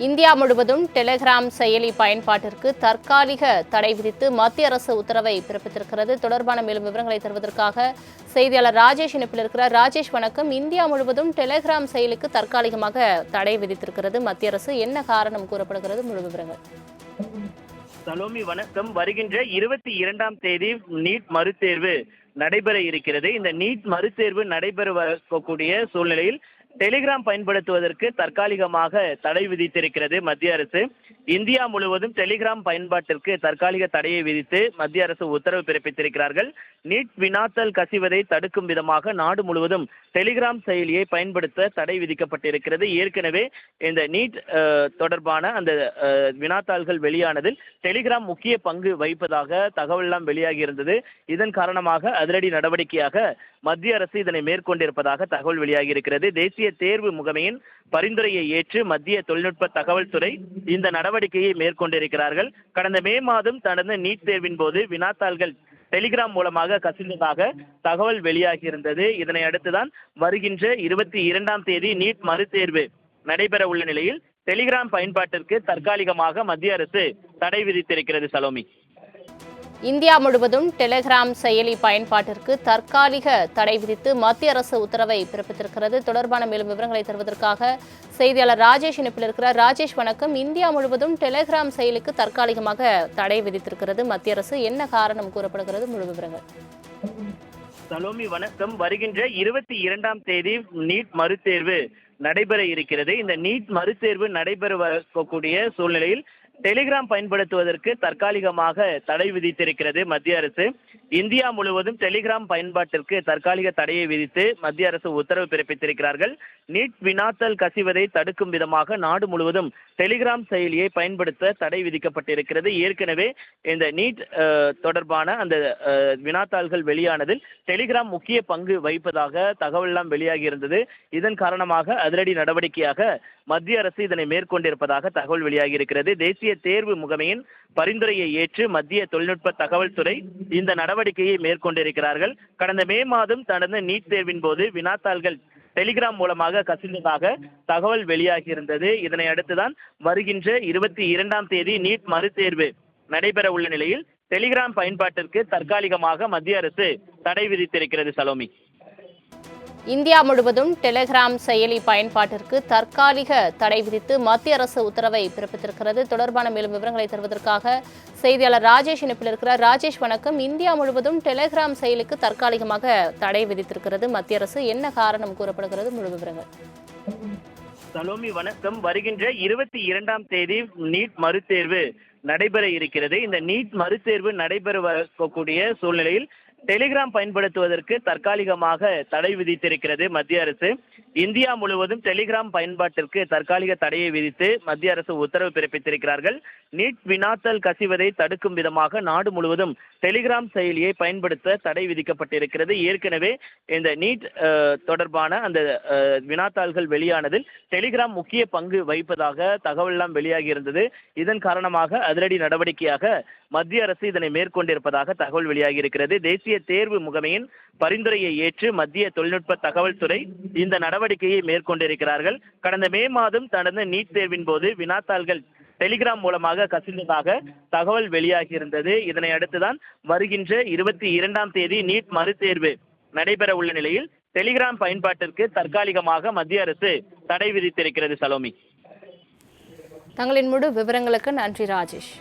India முழுவதும் Telegram செயலி பயன்பாட்டிற்கு தற்காலிக தடை விதித்து மத்திய அரசு உத்தரவை பிறப்பித்திருக்கிறது. தொடர்பான மேலும் விவரங்களை தருவதற்காக செய்தியாளர் ராஜேஷ் இணைப்பில் இருக்கிறார். ராஜேஷ், வணக்கம். இந்தியா முழுவதும் டெலிகிராம் செயலிக்கு தற்காலிகமாக தடை விதித்திருக்கிறது மத்திய அரசு. என்ன காரணம் கூறப்படுகிறது? முழு விவரங்கள். சலோமி, வணக்கம். வருகின்ற 22ஆம் தேதி நீட் மறுதேர்வு நடைபெற இருக்கிறது. இந்த நீட் மறுதேர்வு நடைபெறக்கூடிய சூழ்நிலையில் டெலிகிராம் பயன்படுத்துவதற்கு தற்காலிகமாக தடை விதித்திருக்கிறது மத்திய அரசு. இந்தியா முழுவதும் டெலிகிராம் பயன்பாட்டிற்கு தற்காலிக தடையை விதித்து மத்திய அரசு உத்தரவு பிறப்பித்திருக்கிறார்கள். நீட் வினாத்தல் கசிவதை தடுக்கும் விதமாக நாடு முழுவதும் டெலிகிராம் செயலியை பயன்படுத்த தடை விதிக்கப்பட்டிருக்கிறது. ஏற்கனவே இந்த நீட் தொடர்பான அந்த வினாத்தாள்கள் வெளியானதில் டெலிகிராம் முக்கிய பங்கு வகிப்பதாக தகவல் எல்லாம் வெளியாகி இருந்தது. இதன் காரணமாக அதிரடி நடவடிக்கையாக மத்திய அரசு இதனை மேற்கொண்டிருப்பதாக தகவல் வெளியாகி இருக்கிறது. தேசிய தேர்வு முகமையின் பரிந்துரையை ஏற்று மத்திய தொழில்நுட்ப தகவல் துறை இந்த நடவடிக்கையை மேற்கொண்டிருக்கிறார்கள். கடந்த மே மாதம் நடந்த நீட் தேர்வின் போது வினாத்தாள்கள் டெலிகிராம் மூலமாக கசிந்ததாக தகவல் வெளியாகி இருந்தது. இதனை அடுத்துதான் வருகின்ற 22ஆம் தேதி நீட் மறுதேர்வு நடைபெற உள்ள நிலையில் டெலிகிராம் பயன்பாட்டிற்கு தற்காலிகமாக மத்திய அரசு தடை விதித்திருக்கிறது. சலோமி, இந்தியா முழுவதும் டெலிகிராம் செயலி பயன்பாட்டிற்கு தற்காலிக தடை விதித்து மத்திய அரசு உத்தரவை பிறப்பித்திருக்கிறது. தொடர்பான மேலும் விவரங்களை தருவதற்காக செய்தியாளர் ராஜேஷ் இணைப்பில் இருக்கிறார். ராஜேஷ், வணக்கம். இந்தியா முழுவதும் டெலிகிராம் செயலிக்கு தற்காலிகமாக தடை விதித்திருக்கிறது மத்திய அரசு. என்ன காரணம் கூறப்படுகிறது? முழு விவரங்கள். சலோமி, வணக்கம். வருகின்ற 22ஆம் தேதி நீட் மறுதேர்வு நடைபெற இருக்கிறது. இந்த நீட் மறுதேர்வு நடைபெறக்கூடிய சூழ்நிலையில் டெலிகிராம் பயன்படுத்துவதற்கு தற்காலிகமாக தடை விதித்திருக்கிறது மத்திய அரசு. இந்தியா முழுவதும் டெலிகிராம் பயன்பாட்டிற்கு தற்காலிக தடையை விதித்து மத்திய அரசு உத்தரவு பிறப்பித்திருக்கிறார்கள். நீட் வினாத்தல் கசிவதை தடுக்கும் விதமாக நாடு முழுவதும் டெலிகிராம் செயலியை பயன்படுத்த தடை விதிக்கப்பட்டிருக்கிறது. ஏற்கனவே இந்த நீட் தொடர்பான அந்த வினாத்தாள்கள் வெளியானதில் டெலிகிராம் முக்கிய பங்கு வகிப்பதாக தகவல் எல்லாம் வெளியாகி இருந்தது. இதன் காரணமாக அதிரடி நடவடிக்கையாக மத்திய அரசு இதனை மேற்கொண்டிருப்பதாக தகவல் வெளியாகி இருக்கிறது. தேசிய தேர்வு முகமையின் பரிந்துரையை ஏற்று மத்திய தொழில்நுட்ப தகவல் துறை இந்த நடவடிக்கையை மேற்கொண்டிருக்கிறார்கள். கடந்த மே மாதம் நடந்த நீட் தேர்வின் போது வினாத்தாள்கள் டெலிகிராம் மூலமாக கசிந்ததாக தகவல் வெளியாகி இருந்தது. இதனை அடுத்துதான் வருகின்ற 22ஆம் தேதி நீட் மறுதேர்வு நடைபெற உள்ள நிலையில் டெலிகிராம் பயன்பாட்டிற்கு தற்காலிகமாக மத்திய அரசு தடை விதித்திருக்கிறது. சலோமி, இந்தியா முழுவதும் டெலிகிராம் செயலி பயன்பாட்டிற்கு தற்காலிக தடை விதித்து மத்திய அரசு உத்தரவை பிறப்பித்திருக்கிறது. தொடர்பான மேலும் விவரங்களை தருவதற்காக செய்தியாளர் ராஜேஷ் இணைப்பில் இருக்கிறார். ராஜேஷ், வணக்கம். இந்தியா முழுவதும் டெலிகிராம் செயலிக்கு தற்காலிகமாக தடை விதித்திருக்கிறது மத்திய அரசு. என்ன காரணம் கூறப்படுகிறது? முழு விவரங்கள். சலோமி, வணக்கம். வருகின்ற 22ஆம் தேதி நீட் மறுதேர்வு நடைபெற இருக்கிறது. இந்த நீட் மறுதேர்வு நடைபெறக்கூடிய சூழ்நிலையில் டெலிகிராம் பயன்படுத்துவதற்கு தற்காலிகமாக தடை விதித்திருக்கிறது மத்திய அரசு. இந்தியா முழுவதும் டெலிகிராம் பயன்பாட்டிற்கு தற்காலிக தடையை விதித்து மத்திய அரசு உத்தரவு பிறப்பித்திருக்கிறார்கள். நீட் வினாத்தல் கசிவதை தடுக்கும் விதமாக நாடு முழுவதும் டெலிகிராம் செயலியை பயன்படுத்த தடை விதிக்கப்பட்டிருக்கிறது. ஏற்கனவே இந்த நீட் தொடர்பான அந்த வினாத்தாள்கள் வெளியானதில் டெலிகிராம் முக்கிய பங்கு வகிப்பதாக தகவல் எல்லாம் வெளியாகி இருந்தது. இதன் காரணமாக அதிரடி நடவடிக்கையாக மத்திய அரசு இதனை மேற்கொண்டிருப்பதாக தகவல் வெளியாகி இருக்கிறது. தேசிய தேர்வு முகமையின் பரிந்துரையை ஏற்று மத்திய தொழில்நுட்ப தகவல் துறை இந்த நடவடிக்கையை மேற்கொண்டிருக்கிறார்கள். கடந்த மே மாதம் நடந்த நீட் தேர்வின் போது வினாத்தாள்கள் டெலிகிராம் மூலமாக கசிந்ததாக தகவல் வெளியாகி இருந்தது. இதனை அடுத்துதான் வருகின்ற 22ஆம் தேதி நீட் மறுதேர்வு நடைபெற உள்ள நிலையில் டெலிகிராம் பயன்பாட்டிற்கு தற்காலிகமாக மத்திய அரசு தடை விதித்திருக்கிறது. சலோமி, தங்களின் முழு விவரங்களுக்கு நன்றி ராஜேஷ்.